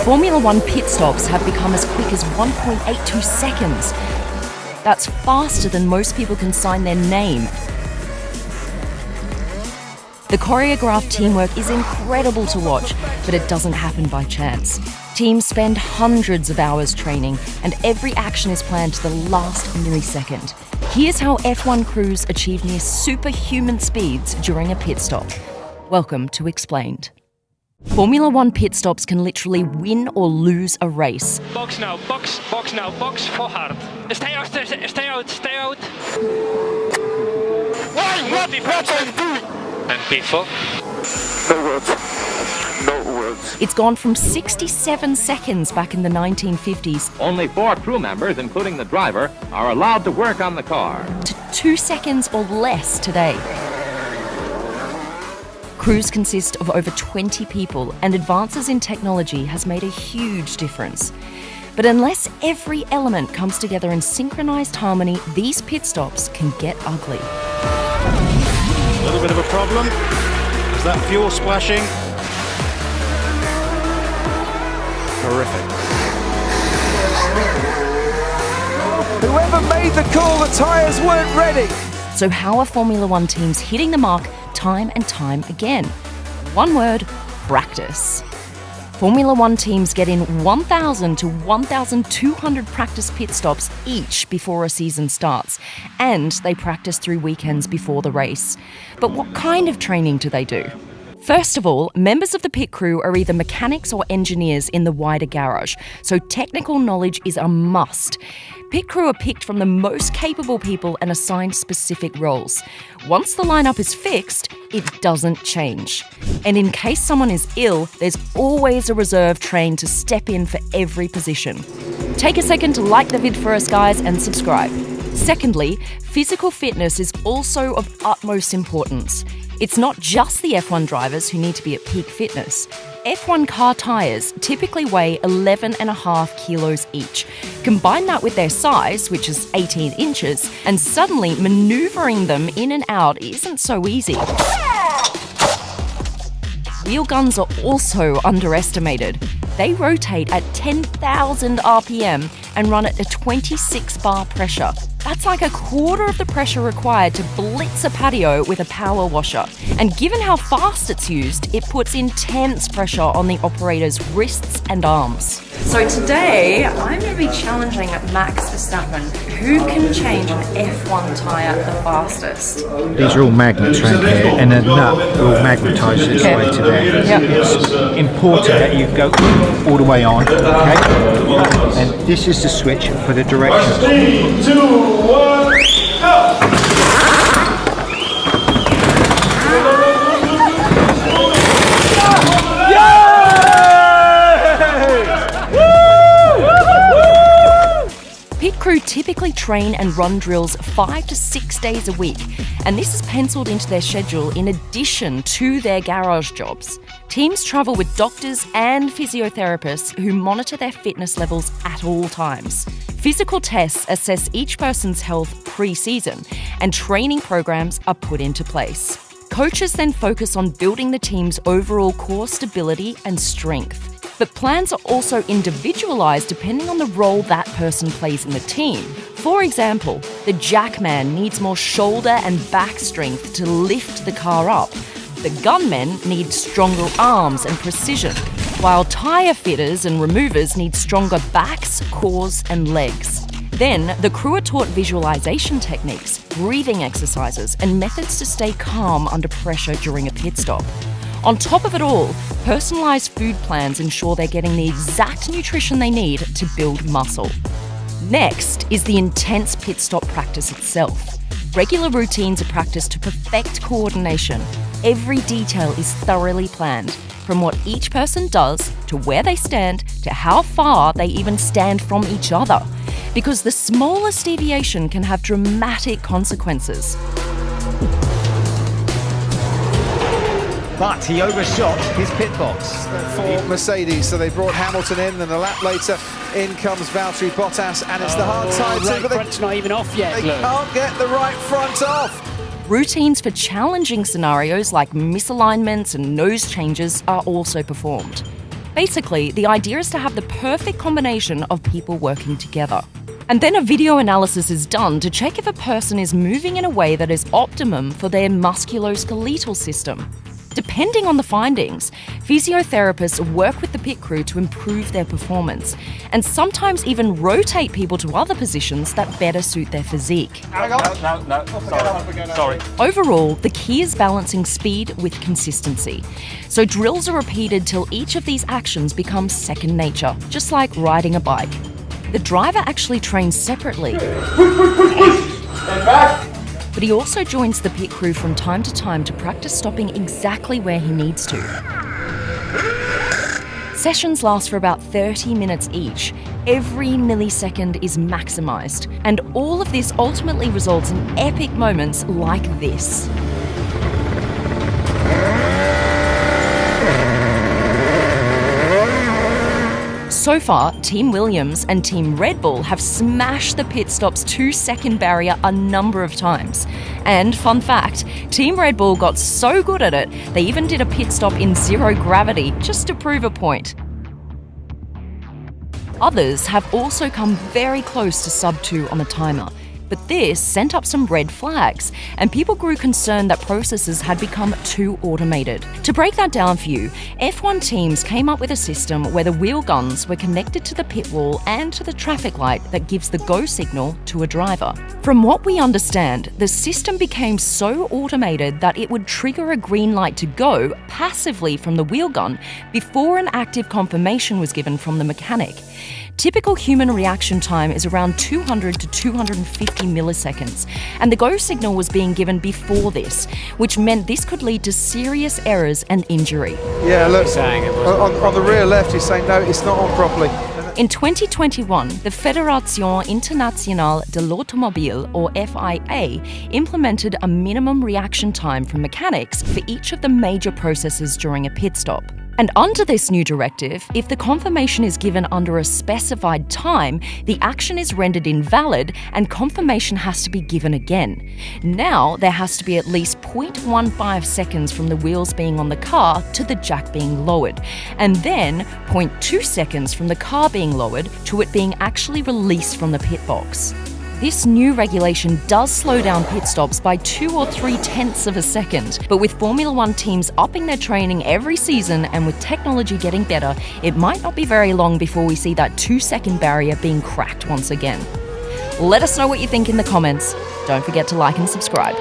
Formula One pit stops have become as quick as 1.82 seconds. That's faster than most people can sign their name. The choreographed teamwork is incredible to watch, but it doesn't happen by chance. Teams spend hundreds of hours training, and every action is planned to the last millisecond. Here's how F1 crews achieve near superhuman speeds during a pit stop. Welcome to Explained. Formula One pit stops can literally win or lose a race. Box now, box now, box for hard. Stay out. What are you doing? And people? No words. It's gone from 67 seconds back in the 1950s Only 4 crew members, including the driver, are allowed to work on the car. to 2 seconds or less today. Crews consist of over 20 people, and advances in technology has made a huge difference. But unless every element comes together in synchronized harmony, these pit stops can get ugly. A little bit of a problem. Is that fuel splashing? Horrific. Whoever made the call, the tyres weren't ready. So how are Formula One teams hitting the mark time and time again? One word: practice. Formula One teams get in 1,000 to 1,200 practice pit stops each before a season starts, and they practice through weekends before the race. But what kind of training do they do? First of all, members of the pit crew are either mechanics or engineers in the wider garage, so technical knowledge is a must. Pit crew are picked from the most capable people and assigned specific roles. Once the lineup is fixed, it doesn't change. And in case someone is ill, there's always a reserve trained to step in for every position. Take a second to like the vid for us, guys, and subscribe. Secondly, physical fitness is also of utmost importance. It's not just the F1 drivers who need to be at peak fitness. F1 car tyres typically weigh 11.5 kilos each. Combine that with their size, which is 18 inches, and suddenly manoeuvring them in and out isn't so easy. Wheel guns are also underestimated. They rotate at 10,000 RPM and run at a 26 bar pressure. That's like a quarter of the pressure required to blitz a patio with a power washer. And given how fast it's used, it puts intense pressure on the operator's wrists and arms. So today, I'm going to be challenging Max Verstappen, who can change an F1 tyre the fastest. These are all magnets around here, and a nut will magnetise this way to there. Yep. It's important that you go all the way on, okay? And this is the switch for the direction. 3, 2, 1, go! Pit crew typically train and run drills 5 to 6 days a week, and this is penciled into their schedule in addition to their garage jobs. Teams travel with doctors and physiotherapists who monitor their fitness levels at all times. Physical tests assess each person's health pre-season, and training programs are put into place. Coaches then focus on building the team's overall core stability and strength. But plans are also individualised depending on the role that person plays in the team. For example, the jackman needs more shoulder and back strength to lift the car up. The gunmen need stronger arms and precision, while tyre fitters and removers need stronger backs, cores and legs. Then, the crew are taught visualisation techniques, breathing exercises and methods to stay calm under pressure during a pit stop. On top of it all, personalised food plans ensure they're getting the exact nutrition they need to build muscle. Next is the intense pit stop practice itself. Regular routines are practiced to perfect coordination. Every detail is thoroughly planned, from what each person does, to where they stand, to how far they even stand from each other, because the smallest deviation can have dramatic consequences. But he overshot his pit box. For Mercedes, so they brought Hamilton in, and a lap later, in comes Valtteri Bottas, and it's the hard tyre too, but front's not even off yet. They can't get the right front off. Routines for challenging scenarios like misalignments and nose changes are also performed. Basically, the idea is to have the perfect combination of people working together. And then a video analysis is done to check if a person is moving in a way that is optimum for their musculoskeletal system. Depending on the findings, physiotherapists work with the pit crew to improve their performance and sometimes even rotate people to other positions that better suit their physique. No. Sorry. Overall, the key is balancing speed with consistency. So drills are repeated till each of these actions becomes second nature, just like riding a bike. The driver actually trains separately. And back. But he also joins the pit crew from time to time to practice stopping exactly where he needs to. Sessions last for about 30 minutes each. Every millisecond is maximised. And all of this ultimately results in epic moments like this. So far, Team Williams and Team Red Bull have smashed the pit stop's 2-second barrier a number of times. And fun fact, Team Red Bull got so good at it, they even did a pit stop in zero gravity just to prove a point. Others have also come very close to sub-2 on a timer. But this sent up some red flags, and people grew concerned that processes had become too automated. To break that down for you, F1 teams came up with a system where the wheel guns were connected to the pit wall and to the traffic light that gives the go signal to a driver. From what we understand, the system became so automated that it would trigger a green light to go passively from the wheel gun before an active confirmation was given from the mechanic. Typical human reaction time is around 200 to 250 milliseconds, and the go signal was being given before this, which meant this could lead to serious errors and injury. Yeah, look, on the rear left, he's saying, no, it's not on properly. In 2021, the Fédération Internationale de l'Automobile, or FIA, implemented a minimum reaction time from mechanics for each of the major processes during a pit stop. And under this new directive, if the confirmation is given under a specified time, the action is rendered invalid and confirmation has to be given again. Now, there has to be at least 0.15 seconds from the wheels being on the car to the jack being lowered, and then 0.2 seconds from the car being lowered to it being actually released from the pit box. This new regulation does slow down pit stops by 2 or 3 tenths of a second, but with Formula One teams upping their training every season and with technology getting better, it might not be very long before we see that 2-second barrier being cracked once again. Let us know what you think in the comments. Don't forget to like and subscribe.